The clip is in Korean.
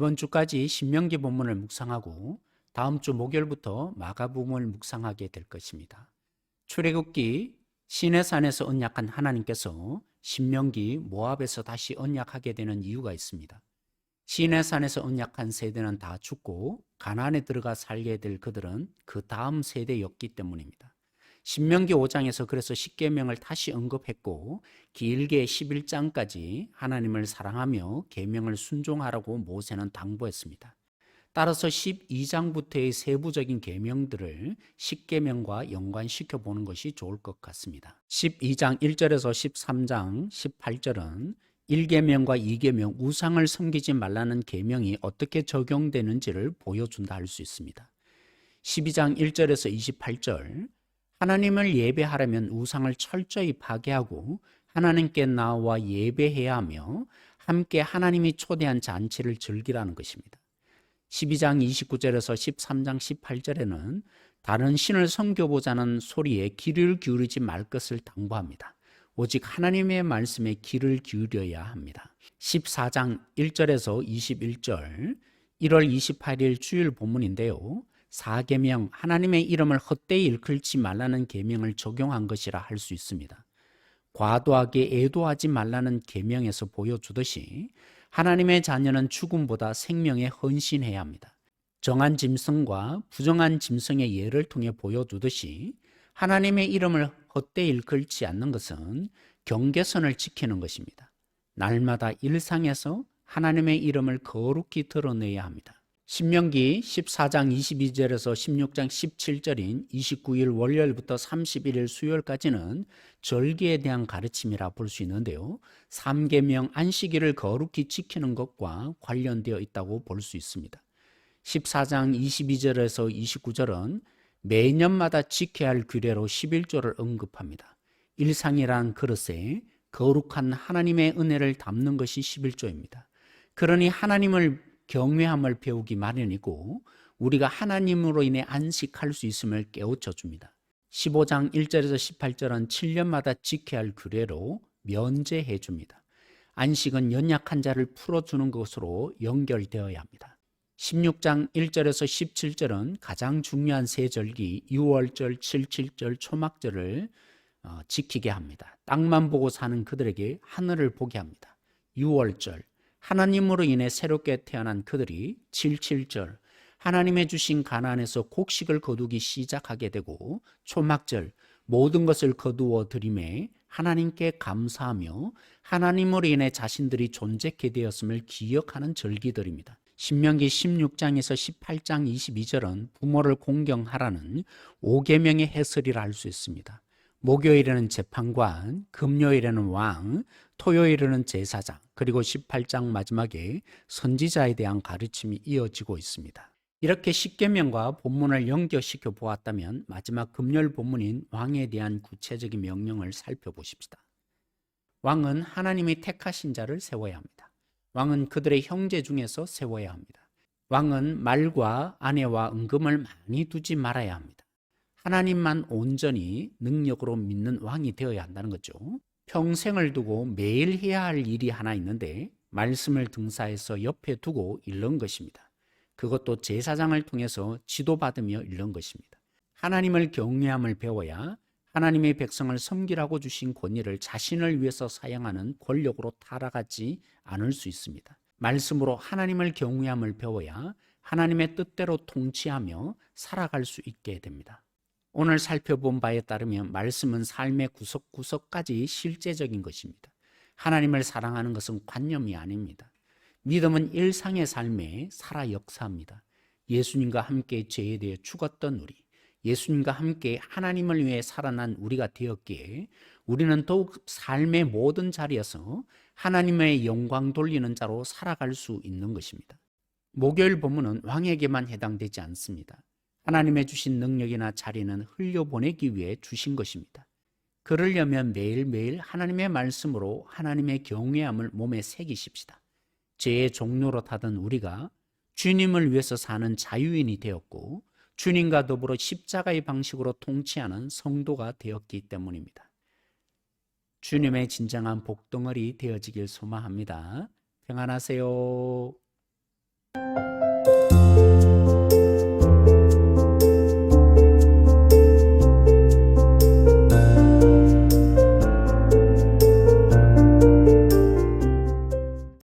이번 주까지 신명기 본문을 묵상하고 다음 주 목요일부터 마가복음을 묵상하게 될 것입니다. 출애굽기 시내산에서 언약한 하나님께서 신명기 모압에서 다시 언약하게 되는 이유가 있습니다. 시내산에서 언약한 세대는 다 죽고 가나안에 들어가 살게 될 그들은 그 다음 세대였기 때문입니다. 신명기 5장에서 그래서 십계명을 다시 언급했고 길게 11장까지 하나님을 사랑하며 계명을 순종하라고 모세는 당부했습니다. 따라서 12장부터의 세부적인 계명들을 십계명과 연관시켜 보는 것이 좋을 것 같습니다. 12장 1절에서 13장 18절은 1계명과 2계명 우상을 섬기지 말라는 계명이 어떻게 적용되는지를 보여준다 할 수 있습니다. 12장 1절에서 28절 하나님을 예배하려면 우상을 철저히 파괴하고 하나님께 나와 예배해야 하며 함께 하나님이 초대한 잔치를 즐기라는 것입니다. 12장 29절에서 13장 18절에는 다른 신을 섬겨보자는 소리에 귀를 기울이지 말 것을 당부합니다. 오직 하나님의 말씀에 귀를 기울여야 합니다. 14장 1절에서 21절 1월 28일 주일 본문인데요. 4계명 하나님의 이름을 헛되이 일컬지 말라는 계명을 적용한 것이라 할 수 있습니다. 과도하게 애도하지 말라는 계명에서 보여주듯이 하나님의 자녀는 죽음보다 생명에 헌신해야 합니다. 정한 짐승과 부정한 짐승의 예를 통해 보여주듯이 하나님의 이름을 헛되이 일컬지 않는 것은 경계선을 지키는 것입니다. 날마다 일상에서 하나님의 이름을 거룩히 드러내야 합니다. 신명기 14장 22절에서 16장 17절인 29일 월요일부터 31일 수요일까지는 절기에 대한 가르침이라 볼 수 있는데요. 3계명 안식일을 거룩히 지키는 것과 관련되어 있다고 볼 수 있습니다. 14장 22절에서 29절은 매년마다 지켜야 할 규례로 11조를 언급합니다. 일상이란 그릇에 거룩한 하나님의 은혜를 담는 것이 11조입니다. 그러니 하나님을 경외함을 배우기 마련이고 우리가 하나님으로 인해 안식할 수 있음을 깨우쳐 줍니다. 15장 1절에서 18절은 7년마다 지켜야 할 규례로 면제해 줍니다. 안식은 연약한 자를 풀어주는 것으로 연결되어야 합니다. 16장 1절에서 17절은 가장 중요한 세 절기 6월절, 7.7절, 초막절을 지키게 합니다. 땅만 보고 사는 그들에게 하늘을 보게 합니다. 6월절 하나님으로 인해 새롭게 태어난 그들이 7.7절 하나님의 주신 가나안에서 곡식을 거두기 시작하게 되고 초막절 모든 것을 거두어 드림에 하나님께 감사하며 하나님으로 인해 자신들이 존재케 되었음을 기억하는 절기들입니다. 신명기 16장에서 18장 22절은 부모를 공경하라는 5계명의 해설이라 할 수 있습니다. 목요일에는 재판관, 금요일에는 왕, 토요일에는 제사장, 그리고 18장 마지막에 선지자에 대한 가르침이 이어지고 있습니다. 이렇게 십계명과 본문을 연결시켜 보았다면 마지막 금요일 본문인 왕에 대한 구체적인 명령을 살펴보십시다. 왕은 하나님이 택하신 자를 세워야 합니다. 왕은 그들의 형제 중에서 세워야 합니다. 왕은 말과 아내와 은금을 많이 두지 말아야 합니다. 하나님만 온전히 능력으로 믿는 왕이 되어야 한다는 거죠. 평생을 두고 매일 해야 할 일이 하나 있는데 말씀을 등사해서 옆에 두고 읽는 것입니다. 그것도 제사장을 통해서 지도받으며 읽는 것입니다. 하나님을 경외함을 배워야 하나님의 백성을 섬기라고 주신 권위를 자신을 위해서 사용하는 권력으로 타락하지 않을 수 있습니다. 말씀으로 하나님을 경외함을 배워야 하나님의 뜻대로 통치하며 살아갈 수 있게 됩니다. 오늘 살펴본 바에 따르면 말씀은 삶의 구석구석까지 실제적인 것입니다. 하나님을 사랑하는 것은 관념이 아닙니다. 믿음은 일상의 삶에 살아 역사합니다. 예수님과 함께 죄에 대해 죽었던 우리, 예수님과 함께 하나님을 위해 살아난 우리가 되었기에 우리는 더욱 삶의 모든 자리에서 하나님의 영광 돌리는 자로 살아갈 수 있는 것입니다. 목요일 본문은 왕에게만 해당되지 않습니다. 하나님의 주신 능력이나 자리는 흘려보내기 위해 주신 것입니다. 그러려면 매일매일 하나님의 말씀으로 하나님의 경외함을 몸에 새기십시다. 죄의 종로로 타던 우리가 주님을 위해서 사는 자유인이 되었고 주님과 더불어 십자가의 방식으로 통치하는 성도가 되었기 때문입니다. 주님의 진정한 복덩어리 되어지길 소망합니다. 평안하세요.